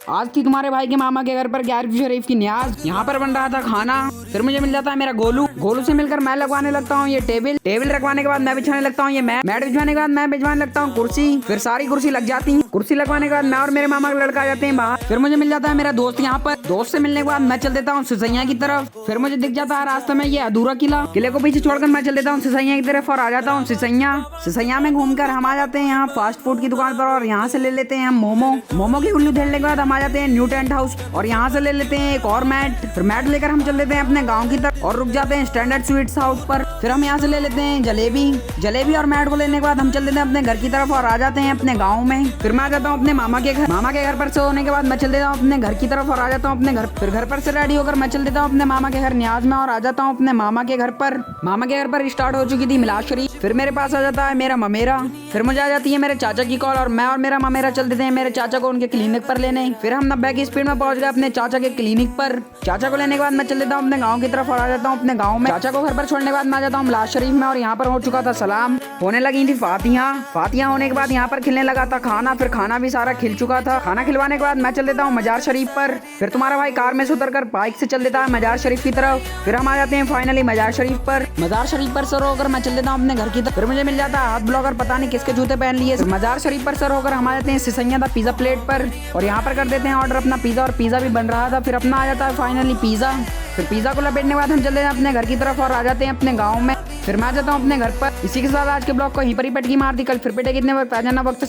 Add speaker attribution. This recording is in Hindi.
Speaker 1: आज थी तुम्हारे भाई के मामा के घर पर 11वीं शरीफ की न्याज। यहाँ पर बन रहा था खाना। फिर मुझे मिल जाता है मेरा गोलू। गोलू से मिलकर मैं लगवाने लगता हूँ ये टेबल। टेबल रखवाने के बाद मैं बिछाने लगता हूँ ये मैट बिछवाने के बाद मैं बिछवाने लगता हूँ कुर्सी। फिर सारी कुर्सी लग जाती है। कुर्सी लगवाने के बाद मैं और मेरे मामा का लड़का आ जाते हैं बाहर। फिर मुझे मिल जाता है मेरा दोस्त यहाँ पर। दोस्त से मिलने के बाद मैं चल देता हूँ सिसैया की तरफ। फिर मुझे दिख जाता है रास्ते में ये अधूरा किला। किले को पीछे छोड़कर मैं चल देता हूँ सिसैया की तरफ और आ जाता हूँ सिसैया में घूमकर हम आ जाते हैं यहाँ फास्ट फूड की दुकान पर और यहाँ से ले लेते हैं हम मोमो की उल्लू झेलने के बाद हम आ जाते हैं न्यू टेंट हाउस और यहाँ से ले लेते हैं एक और मैट। फिर मैट लेकर हम चल लेते हैं अपने गांव की तरफ और रुक जाते हैं स्टैंडर्ड स्वीट्स हाउस पर। फिर हम यहाँ से ले लेते हैं जलेबी और मैट को लेने के बाद हम चल देते हैं अपने घर की तरफ और आ जाते हैं अपने गाँव में। फिर मैं आ जाता हूँ अपने मामा के घर पर से होने के बाद मैं चल देता हूँ अपने घर की तरफ और आ जाता हूँ अपने घर। फिर घर पर से रेडी होकर मैं चल देता हूँ अपने मामा के घर न्याज में और आ जाता हूँ अपने मामा के घर पर स्टार्ट हो चुकी थी मिलाद शरीफ। फिर मेरे पास आ जाता है मेरा ममेरा। फिर मुझे आ जाती है मेरे चाचा की कॉल और मैं और मेरा ममेरा चल देते हैं मेरे चाचा को उनके क्लिनिक पर लेने। फिर हम 90 की स्पीड में पहुंच गए अपने चाचा के क्लिनिक पर। चाचा को लेने के बाद मैं चल देता हूँ अपने गांव की तरफ और आ जाता हूँ अपने गांव में। चाचा को घर पर छोड़ने के बाद मैं आ जाता हूँ मिलाद शरीफ में और यहाँ पर हो चुका था सलाम। होने लगी थी फातिहा होने के बाद यहाँ पर खिलने लगा था खाना। फिर खाना भी सारा खिल चुका था। खाना खिलवाने के बाद मैं चल देता हूँ मजार शरीफ पर। फिर तुम्हारा भाई कार में से उतरकर बाइक से चल देता है मजार शरीफ की तरफ। फिर हम आ जाते हैं फाइनली मजार शरीफ पर सर होकर मैं चल देता हूँ अपने घर की तरफ। फिर मुझे मिल जाता है हाथ ब्लॉगर पता नहीं किसके जूते पहन लिए। मजार शरीफ पर सर होकर हम आ जाते हैं सिसैया दा पिज्जा प्लेट पर और यहाँ पर कर देते हैं ऑर्डर अपना पिज्जा और पिज्जा भी बन रहा था। फिर अपना आ जाता है फाइनली पिज्जा। फिर पिज्जा को लपेटने के बाद हम चल देते हैं अपने घर की तरफ और आ जाते हैं अपने गाँव में। फिर मैं आ जाता हूँ अपने घर पर। इसी के साथ आज के ब्लॉग को यहीं पर ही पटकी मार दी। कल फिर पिटेगी इतने वक्त आ जाना वक्त से।